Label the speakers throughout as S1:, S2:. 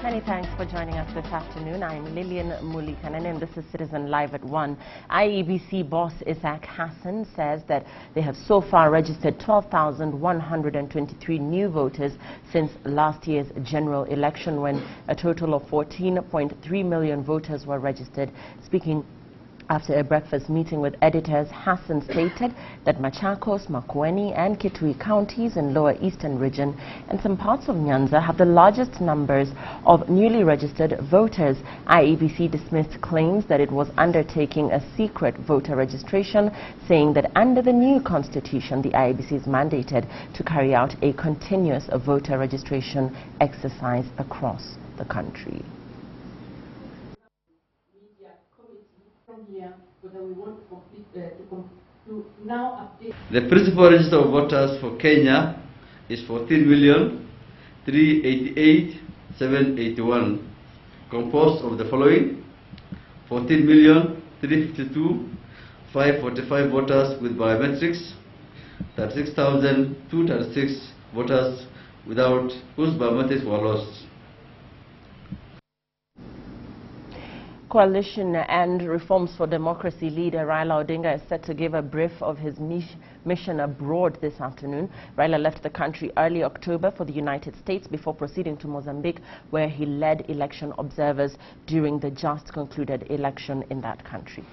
S1: Many thanks for joining us this afternoon. I'm Lillian Mulikanen and this is Citizen Live at 1. IEBC boss Isaac Hassan says that they have so far registered 12,123 new voters since last year's general election, when a total of 14.3 million voters were registered. Speaking after a breakfast meeting with editors, Hassan stated that Machakos, Makueni and Kitui counties in Lower Eastern Region and some parts of Nyanza have the largest numbers of newly registered voters. IEBC dismissed claims that it was undertaking a secret voter registration, saying that under the new constitution, the IEBC is mandated to carry out a continuous voter registration exercise across the country.
S2: The principal register of voters for Kenya is 14,388,781, composed of the following: 14,352,545 voters with biometrics, 36,236 voters without, whose biometrics were lost.
S1: Coalition and Reforms for Democracy leader Raila Odinga is set to give a brief of his mission abroad this afternoon. Raila left the country early October for the United States before proceeding to Mozambique, where he led election observers during the just concluded election in that country.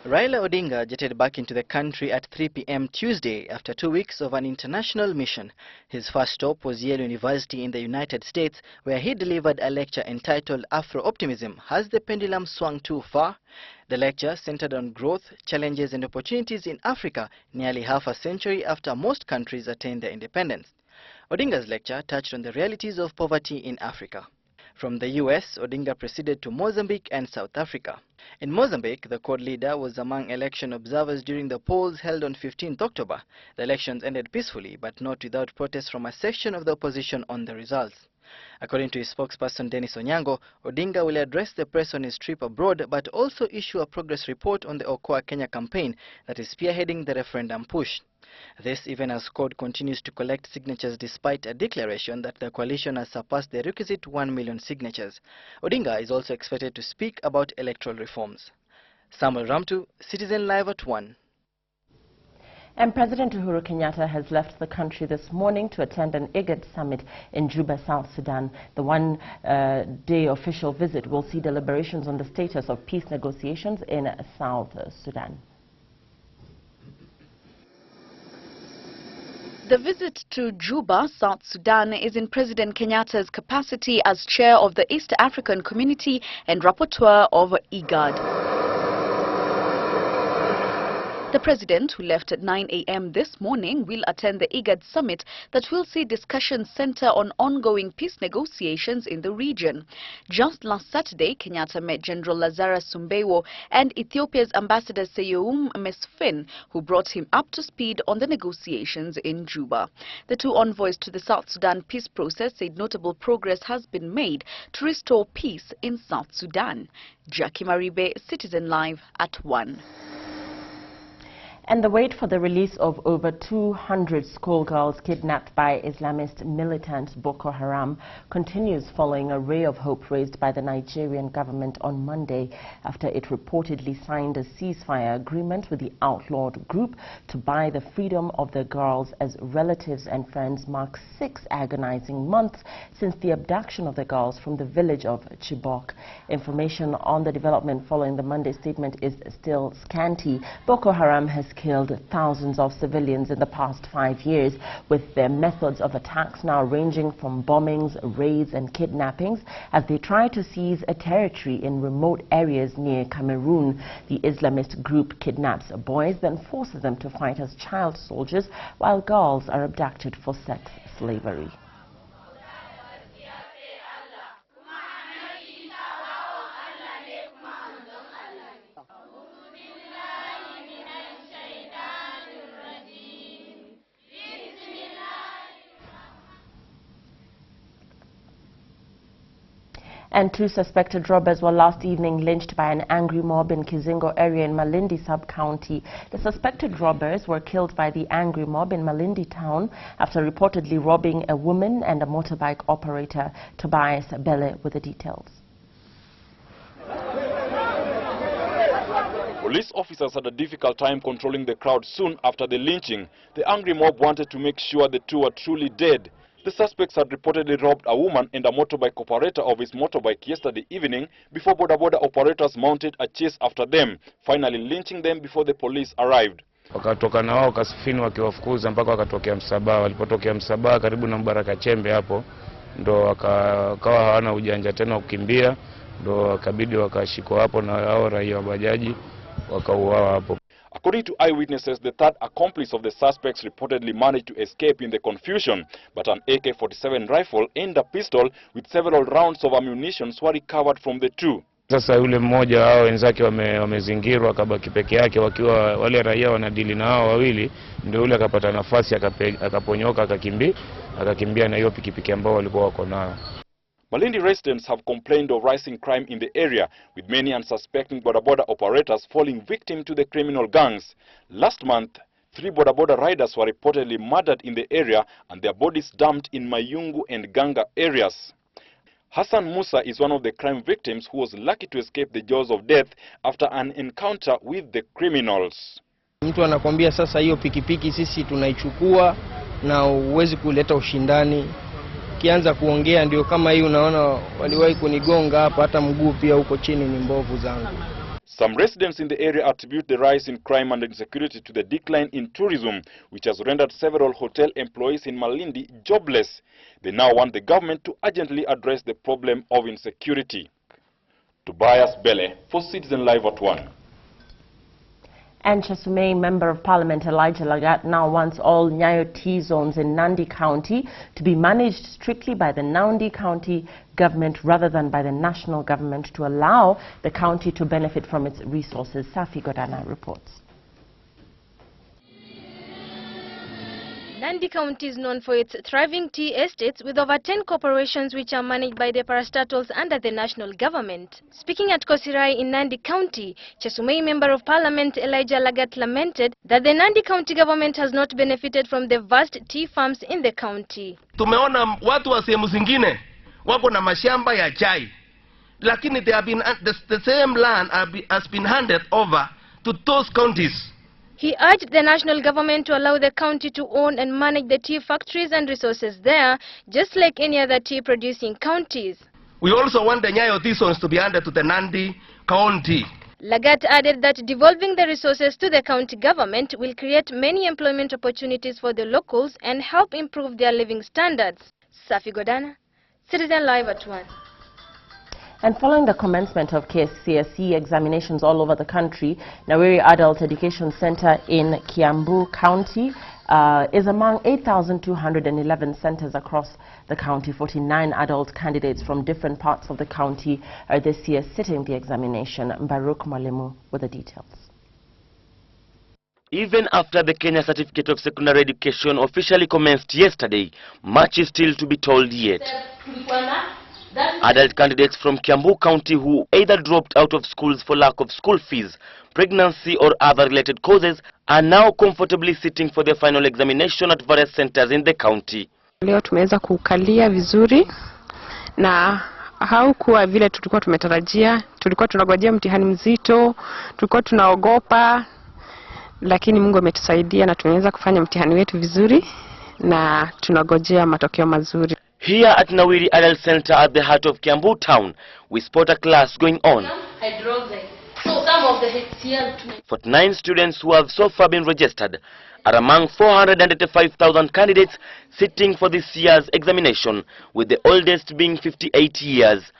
S3: Raila Odinga jetted back into the country at 3 p.m. Tuesday after 2 weeks of an international mission. His first stop was Yale University in the United States, where he delivered a lecture entitled Afro-Optimism: Has the Pendulum Swung Too Far? The lecture centered on growth, challenges and opportunities in Africa nearly half a century after most countries attained their independence. Odinga's lecture touched on the realities of poverty in Africa. From the US, Odinga proceeded to Mozambique and South Africa. In Mozambique, the CORD leader was among election observers during the polls held on 15th October. The elections ended peacefully, but not without protests from a section of the opposition on the results. According to his spokesperson Dennis Onyango, Odinga will address the press on his trip abroad, but also issue a progress report on the Okoa Kenya campaign that is spearheading the referendum push. This even as CORD continues to collect signatures despite a declaration that the coalition has surpassed the requisite 1 million signatures. Odinga is also expected to speak about electoral reforms. Samuel Ramtu, Citizen Live at 1.
S1: And President Uhuru Kenyatta has left the country this morning to attend an IGAD summit in Juba, South Sudan. The one-day official visit will see deliberations on the status of peace negotiations in South Sudan.
S4: The visit to Juba, South Sudan, is in President Kenyatta's capacity as chair of the East African Community and rapporteur of IGAD. The president, who left at 9 a.m. this morning, will attend the IGAD summit that will see discussions center on ongoing peace negotiations in the region. Just last Saturday, Kenyatta met General Lazarus Sumbewo and Ethiopia's Ambassador Seyoum Mesfin, who brought him up to speed on the negotiations in Juba. The two envoys to the South Sudan peace process said notable progress has been made to restore peace in South Sudan. Jackie Maribe, Citizen Live at 1.
S1: And the wait for the release of over 200 schoolgirls kidnapped by Islamist militant Boko Haram continues following a ray of hope raised by the Nigerian government on Monday after it reportedly signed a ceasefire agreement with the outlawed group to buy the freedom of the girls, as relatives and friends mark 6 agonizing months since the abduction of the girls from the village of Chibok. Information on the development following the Monday statement is still scanty. Boko Haram has killed thousands of civilians in the past 5 years, with their methods of attacks now ranging from bombings, raids and kidnappings as they try to seize a territory in remote areas near Cameroon. The Islamist group kidnaps boys, then forces them to fight as child soldiers, while girls are abducted for sex slavery. And 2 suspected robbers were last evening lynched by an angry mob in Kizingo area in Malindi sub-county. The suspected robbers were killed by the angry mob in Malindi town after reportedly robbing a woman and a motorbike operator. Tobias Bele with the details.
S5: Police officers had a difficult time controlling the crowd soon after the lynching. The angry mob wanted to make sure the two were truly dead. The suspects had reportedly robbed a woman and a motorbike operator of his motorbike yesterday evening before boda operators mounted a chase after them, finally lynching them before the police arrived.
S6: Wakatoka na wao kasifini wakiwafukuza mpaka wakatokea Msabaha. Walipotokea Msabaha karibu na Mbaraka Chembe hapo ndo wakawa hawana ujanja tena kukimbia, ndo wakabidi wakashikwa hapo na hao raia wa bajaji wakauawa hapo.
S5: According to eyewitnesses, the third accomplice of the suspects reportedly managed to escape in the confusion, but an AK-47 rifle and a pistol with several rounds of ammunition were recovered from the two.
S6: Sasa yule mmoja hao wenzake wamezingirwa, akabaki peke yake, wakiwa wale raia wanadili na hao wawili, ndio yule akapata nafasi akaponyoka akakimbia na hiyo pikipiki ambao walikuwa wako nayo.
S5: Malindi residents have complained of rising crime in the area, with many unsuspecting boda operators falling victim to the criminal gangs. Last month, 3 boda riders were reportedly murdered in the area and their bodies dumped in Mayungu and Ganga areas. Hassan Musa is one of the crime victims who was lucky to escape the jaws of death after an encounter with the criminals.
S7: Mtu anakuambia sasa hiyo pikipiki sisi tunaichukua na uwezi kuleta ushindani. Kianza kuongea ndio kama hii, unaona waliwahi kunigonga hapa, hata mguu pia huko chini ni mbovu zangu.
S5: Some residents in the area attribute the rise in crime and insecurity to the decline in tourism, which has rendered several hotel employees in Malindi jobless. They now want the government to urgently address the problem of insecurity. Tobias Bele for Citizen Live at 1.
S1: And Chesumei Member of Parliament Elijah Lagat now wants all NYAYO T-zones in Nandi County to be managed strictly by the Nandi County government rather than by the national government to allow the county to benefit from its resources. Safi Godana reports.
S8: Nandi County is known for its thriving tea estates with over 10 corporations which are managed by the parastatals under the national government. Speaking at Kosirai in Nandi County, Chesumei Member of Parliament Elijah Lagat lamented that the Nandi County government has not benefited from the vast tea farms in the county.
S9: Tumeona watu wa sehemu zingine wako na mashamba ya chai, lakini the same land has been handed over to those counties.
S8: He urged the national government to allow the county to own and manage the tea factories and resources there, just like any other tea-producing counties.
S9: We also want the NYAYO tea zones to be handed to the Nandi County.
S8: Lagat added that devolving the resources to the county government will create many employment opportunities for the locals and help improve their living standards. Safi Godana, Citizen Live at 1.
S1: And following the commencement of KCSE examinations all over the country, Nyaweri Adult Education Center in Kiambu County is among 8,211 centers across the county. 49 adult candidates from different parts of the county are this year sitting the examination. Baruch Malemu with the details.
S10: Even after the Kenya Certificate of Secondary Education officially commenced yesterday, much is still to be told yet. Adult candidates from Kiambu County who either dropped out of schools for lack of school fees, pregnancy or other related causes are now comfortably sitting for their final examination at various centers in the county.
S11: Leo tumeweza kukalia vizuri na haukuwa vile tulikuwa tumetarajia. Tulikuwa tunangojea mtihani mzito, tulikuwa tunaogopa, lakini Mungu ametusaidia na tumeweza kufanya mtihani wetu vizuri na tunangojea matokeo mazuri.
S10: Here at Nyaweri Adult Center at the heart of Kiambu town, we spot a class going on. 49 students who have so far been registered are among 485,000 candidates sitting for this year's examination, with the oldest being 58 years.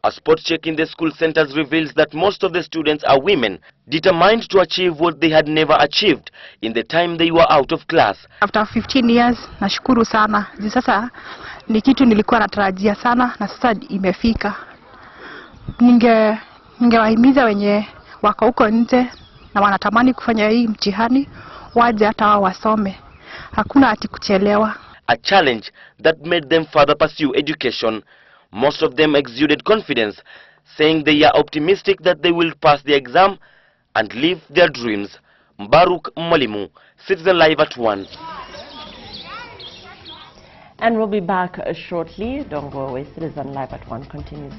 S10: A spot check in the school centers reveals that most of the students are women, determined to achieve what they had never achieved in the time they were out of class.
S11: After 15 years, nashukuru sana. Sasa ni kitu nilikuwa natarajia sana na sasa imefika. Ningewahimiza wenye wako huko nje na wanatamani kufanya hii mtihani waje hata wao wasome. Hakuna ati kuchelewa.
S10: A challenge that made them further pursue education. Most of them exuded confidence, saying they are optimistic that they will pass the exam and live their dreams. Mbaruk Mwalimu, Citizen Live at 1.
S1: And we'll be back shortly. Don't go away. Citizen Live at 1 continues.